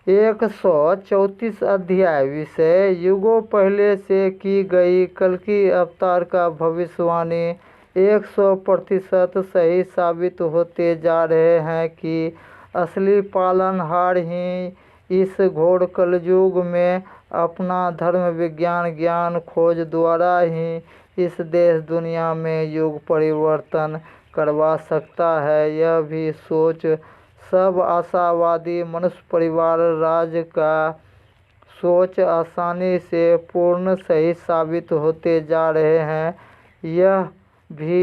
134 अध्याय। विषय युगों पहले से की गई कल्कि अवतार का भविष्यवाणी 100% सही साबित होते जा रहे हैं कि असली पालनहार ही इस घोर कलयुग में अपना धर्म विज्ञान ज्ञान खोज द्वारा ही इस देश दुनिया में युग परिवर्तन करवा सकता है। यह भी सोच सब आशावादी मनुष्य परिवार राज्य का सोच आसानी से पूर्ण सही साबित होते जा रहे हैं। यह भी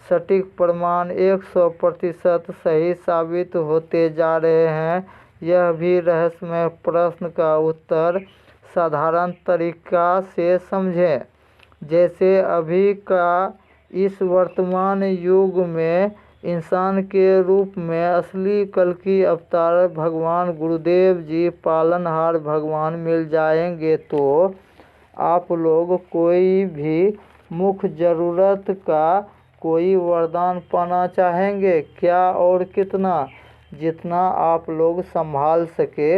सटीक प्रमाण 100% सही साबित होते जा रहे हैं। यह भी रहस्यमय प्रश्न का उत्तर साधारण तरीका से समझें। जैसे अभी का इस वर्तमान युग में इंसान के रूप में असली कल्कि अवतार भगवान गुरुदेव जी पालनहार भगवान मिल जाएंगे तो आप लोग कोई भी मुख्य ज़रूरत का कोई वरदान पाना चाहेंगे क्या और कितना? जितना आप लोग संभाल सके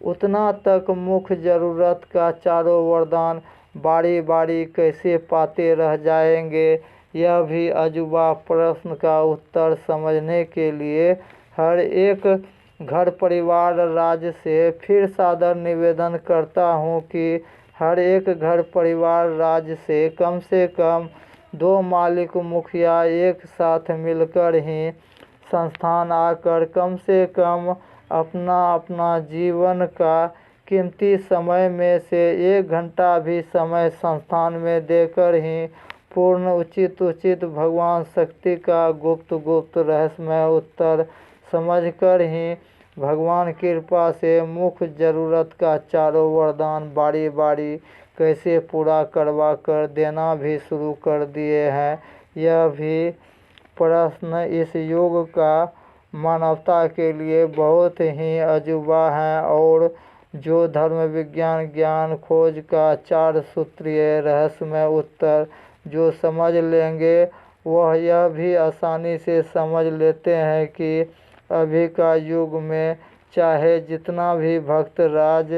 उतना तक मुख्य ज़रूरत का चारों वरदान बारी बारी कैसे पाते रह जाएंगे? यह भी अजूबा प्रश्न का उत्तर समझने के लिए हर एक घर परिवार राज्य से फिर सादर निवेदन करता हूँ कि हर एक घर परिवार राज्य से कम 2 मालिक मुखिया एक साथ मिलकर ही संस्थान आकर कम से कम अपना अपना जीवन का कीमती समय में से 1 घंटा भी समय संस्थान में देकर ही पूर्ण उचित भगवान शक्ति का गुप्त रहस्यमय उत्तर समझकर ही भगवान कृपा से मुख्य ज़रूरत का चारों वरदान बारी बारी कैसे पूरा करवा कर देना भी शुरू कर दिए हैं। यह भी प्रश्न इस युग का मानवता के लिए बहुत ही अजूबा है और जो धर्म विज्ञान ज्ञान खोज का 4 सूत्रीय रहस्यमय उत्तर जो समझ लेंगे वह यह भी आसानी से समझ लेते हैं कि अभी का युग में चाहे जितना भी भक्त राज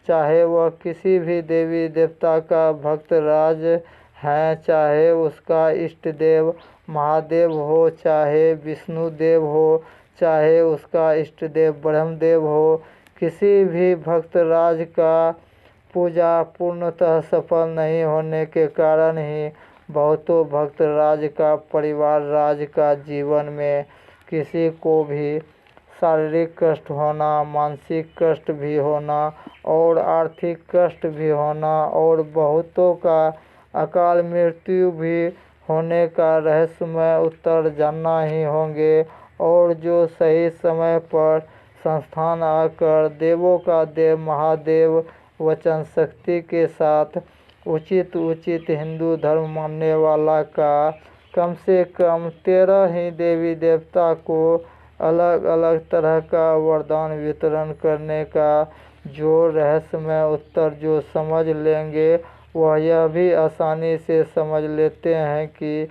चाहे वह किसी भी देवी देवता का भक्त राज है, चाहे उसका इष्ट देव महादेव हो, चाहे विष्णु देव हो, चाहे उसका इष्ट देव ब्रह्मदेव हो, किसी भी भक्त राज का पूजा पूर्णतः सफल नहीं होने के कारण ही बहुतों भक्त राज का परिवार राज का जीवन में किसी को भी शारीरिक कष्ट होना, मानसिक कष्ट भी होना और आर्थिक कष्ट भी होना और बहुतों का अकाल मृत्यु भी होने का रहस्यमय उत्तर जानना ही होंगे। और जो सही समय पर संस्थान आकर देवों का देव महादेव वचन शक्ति के साथ उचित हिंदू धर्म मानने वाला का कम से कम 13 ही देवी देवता को अलग अलग तरह का वरदान वितरण करने का जो रहस्यमय उत्तर जो समझ लेंगे वह यह भी आसानी से समझ लेते हैं कि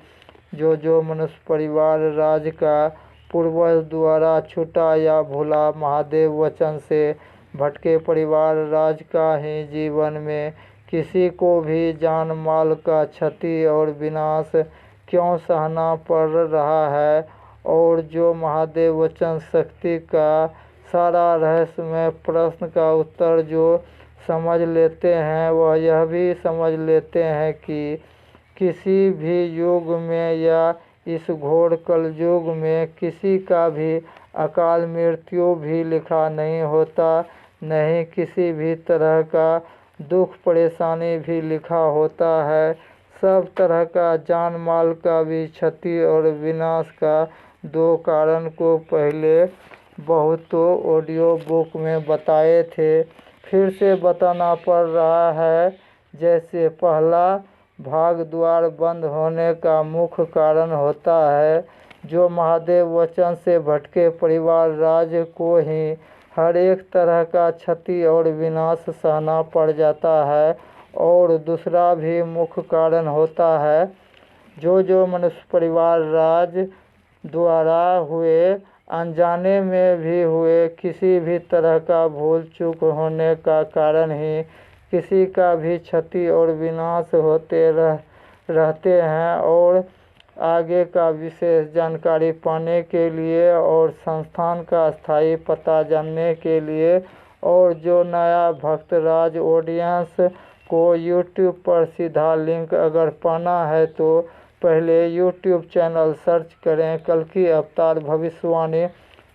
जो मनुष्य परिवार राज का पूर्वज द्वारा छूटा या भूला महादेव वचन से भटके परिवार राज का ही जीवन में किसी को भी जान माल का क्षति और विनाश क्यों सहना पड़ रहा है और जो महादेव वचन शक्ति का सारा रहस्यमय प्रश्न का उत्तर जो समझ लेते हैं वह यह भी समझ लेते हैं कि किसी भी युग में या इस घोर कलयुग में किसी का भी अकाल मृत्यु भी लिखा नहीं होता, नहीं किसी भी तरह का दुख परेशानी भी लिखा होता है। सब तरह का जान माल का भी क्षति और विनाश का 2 कारण को पहले बहुतों ऑडियो बुक में बताए थे, फिर से बताना पड़ रहा है। जैसे पहला भाग द्वार बंद होने का मुख्य कारण होता है जो महादेव वचन से भटके परिवार राज्य को ही हर एक तरह का क्षति और विनाश सहना पड़ जाता है। और दूसरा भी मुख्य कारण होता है जो मनुष्य परिवार राज द्वारा हुए अनजाने में भी हुए किसी भी तरह का भूल चूक होने का कारण ही किसी का भी क्षति और विनाश होते रहते हैं। और आगे का विशेष जानकारी पाने के लिए और संस्थान का स्थायी पता जानने के लिए और जो नया भक्तराज ऑडियंस को यूट्यूब पर सीधा लिंक अगर पाना है तो पहले यूट्यूब चैनल सर्च करें कल्कि अवतार भविष्यवाणी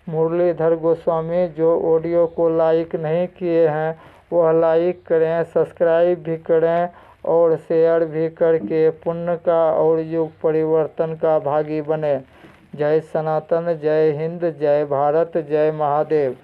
मुरलीधर गोस्वामी। जो ऑडियो को लाइक नहीं किए हैं वह लाइक करें, सब्सक्राइब भी करें और शेयर भी करके पुण्य का और युग परिवर्तन का भागी बने। जय सनातन, जय हिंद, जय भारत, जय महादेव।